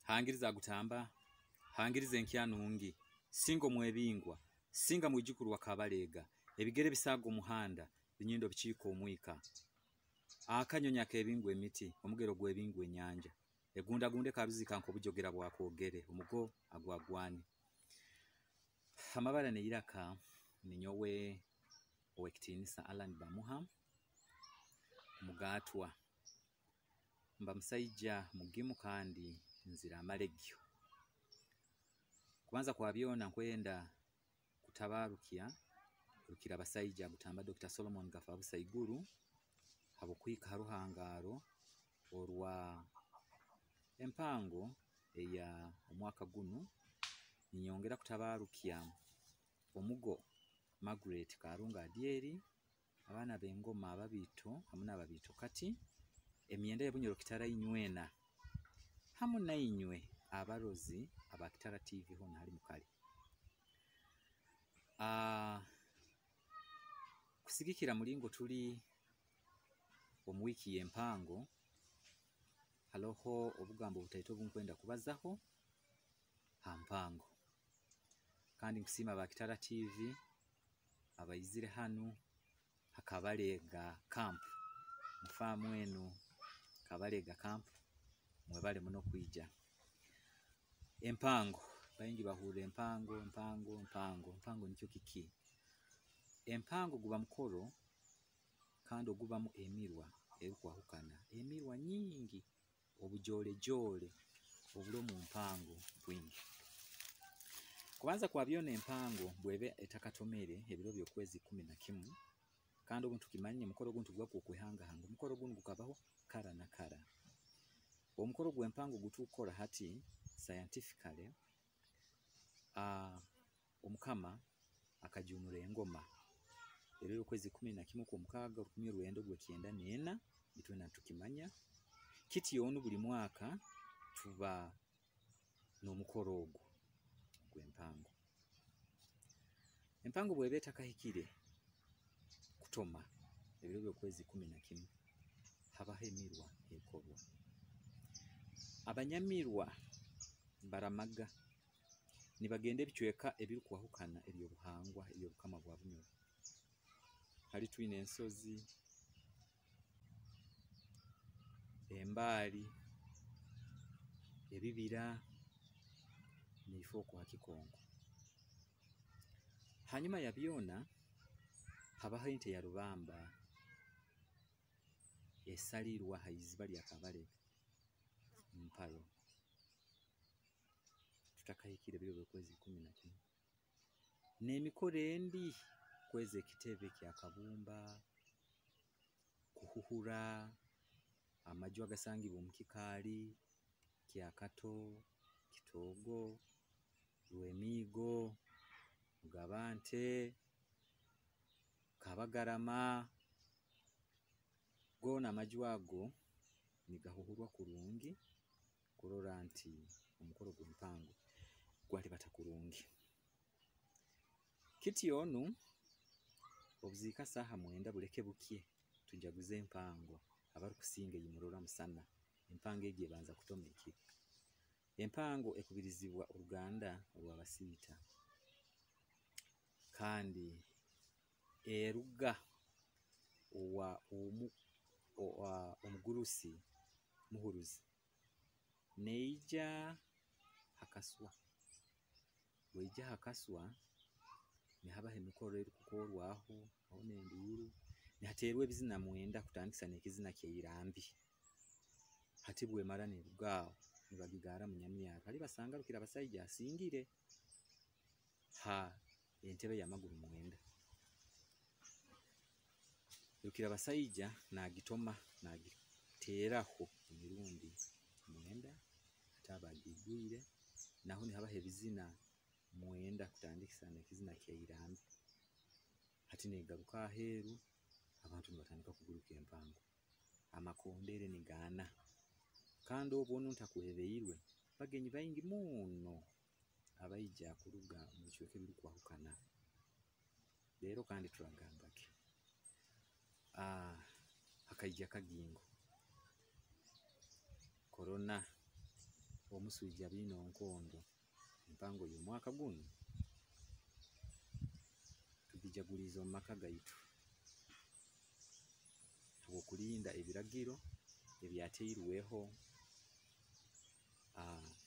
hangiriza gutamba hangiriza enkyanungi singo mwebingwa singa mwijukuru wakabalega ebigere bisaga omuhanda binyindo bikiiko omwika akanyonya kebingwa emiti omugero gwebingwa enyanja egunda gunde kabizika nko bujogera bwakogere omugo agwagwani amabala ne iraka ninyowe owekitinisa Alan Bamuha mugatwa mba musajja mugimu kandi nzira amalegyo kubanza kwa byona nkwenda kutabarukya rukira abasajja gutamba Dr. Solomon Gafabu Saiguru habukwika haruhangaro orwa empango eya omwaka guno ninyongera kutabarukya omugo Margaret Karunga Adieri abana b'engoma ababito hamuna ababito kati emyenda y'ebunyoro kitara inywena hamu nainywe abarozi abakitara TV hono hari mukali kusigikira mulingo tuli omwiki y'empango haloho obugambo butaito bunkwenda kubazaho hampango kandi nkusima bakitara TV abayizire hanu hakabalega camp mufamu enu kabalega camp mwebale muno kwija empango bayingi bahure empango nicyo kiki empango guba mukoro kandi ogubamu emirwa erukwahukana emirwa nyingi obujole jole obulo mu mpango bwingi kubanza kwa byona empango bwebe etakatomere ebiro byokwezi 11 kandi obuntu kimanye mukoro guntu gwa kukwehanga hanga mukoro guntu gukabaho kara na kara omukoro gw'empango gutukora hati scientifically omukama akajunura engoma rero kwezi 11 ku mukaga rukumye ruendo gwe kienda nena bitwena tukimanya kiti yonu buli mwaka tuba no mukoro ogwo gw'empango empango bwebeta kahikire kutoma ebiro byokwezi 11 habaho emirwa ekorwa abanyamirwa baramaga nibagende bichweka ebiri kwahukana ebyo buhangwa ebyo bukama bwa bunyoro hari twine ensozi embali ebibira nifoko hakikongo hanyuma ya byona habaho inte ya rubamba esalirwa hayiziba lya kabale mpalo tutakayikire byo kwezi 11 n'emikorendi kweze kitebe kya kabumba kuhuhura amajwa gasangibwa mukikali kya kato kitogo rwemigo mugabante kabagarama gona majwago nigahuhurwa kurungi kurora nti omukoro gw'empango gwali batakurungi kiti onu obuzika saha mwenda buleke bukye tujaguze empango abari kusinga yimurora musana empango egiye banza kutomeki empango ekubirizibwa Uganda olwabasita kandi eruga owa omugurusi muhuruzi neija hakaswa weija hakaswa ni haba hemikoro eri kukorwaho aho nenduru ni haterwe bizina mwenda kutandikisa nekizina kyeyirambi hatibwe mara ne rugaho nibagigara munyamyaka ali basanga rukira abasajja asingire ha entebe ya maguru mwenda rukira abasajja nagitoma nagiteraho imirundi mwenda atabagiguire naho ni haba hebizina mwenda kutandikisa nekizina kyeyirambi hati negaruka heru abantu nibatandika kuguruka empango amakondere nigana kandi obona ntakuhebeirwe bagenyi bayingi muno abayija kuruga mu kiweke biri kwahukana rero kandi turagambake akaija kagingo corona omuswijja bino nkondo empango y'omwaka guno tugijaguliza mu maka gaitu okulinda ebiragiro ebyateirweho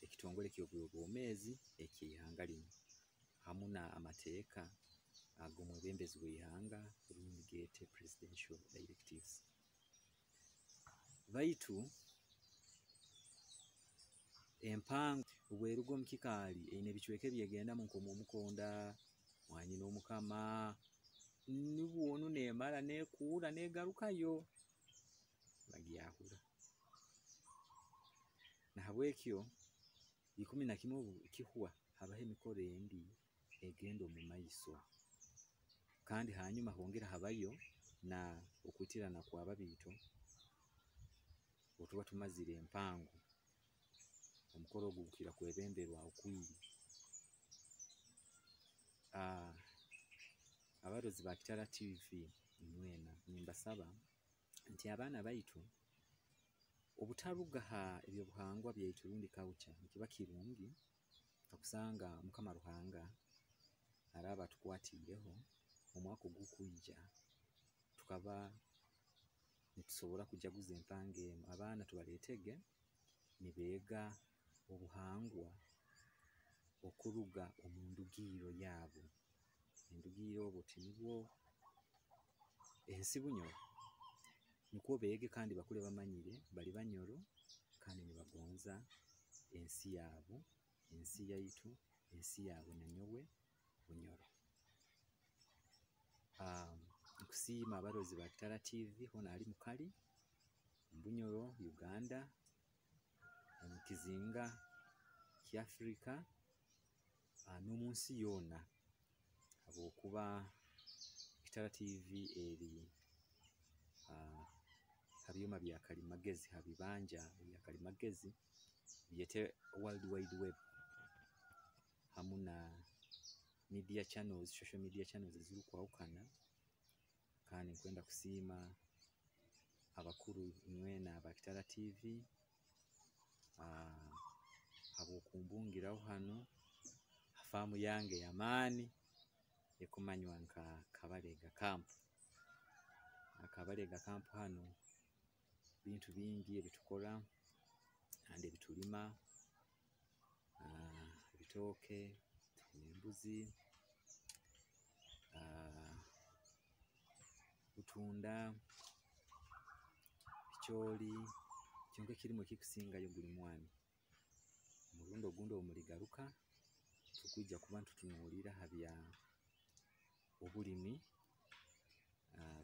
ekitongole ky'obwomeezi eky'ihanga lino hamu n'amateeka ag'omwebembezi w'ihanga geete presidential directives baitu empango obweruga omu kikaali eine ebicweka ebyegendamu nk'omukonda mwanyi n'omukama nibwonu neemara neekuura neegarukayo bagyahura nahabwekyo 11 kihwa habaho emikoro endi egenda omu maiso kandi hanyuma hongera habayo na okwitirana kwa babiito otuba tumazire empango omukoro ogwo gukira kwebemberwa okwiri abarozi ba Kitara TV mwena nimbasaba nti abaana baitu obutarugaha ebyobuhangwa byaitu rundi culture nikiba kirungi okusanga Mukama Ruhanga araba tukwatiireho omwaka ogukwijja tukaba nitusobora kujaguza empango emu abaana tubaleetege nibeega obuhangwa okuruga omu ndugiiro yaabo endugiiro obwo tinibwo ensi bunyoro nikwo beege kandi bakule bamanyire bali banyoro kandi nibagonza ensi yaabo ensi yaitu ensi yaabo nanyowe bunyoro nkusiima abarozi ba Kitara TV hona ali mukali Bunyoro Uganda mu kizinga ky'Afrika n'omunsi yoona habwokuba Kitara TV eri habyuma bya kalimagezi habibanja bya kalimagezi byete World Wide Web hamu na media channels social media channels ziri kwawukana kandi nkwenda kusiima abakuru mwena aba Kitara TV habwokumbungiraho hano hafamu yange yamaani ekumanywa nka Kabalega Camp Kabalega Camp hano bintu bingi ebitukora kandi ebitulima ebitooke embuzi butunda bichooli kyonka kirimo kikusingayo buli mwami omurundi ogundi omuligaruka tukwijja kuba ntutunuulira habya obulimi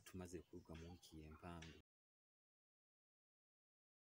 tumaze kuruga mu wiiki y'empango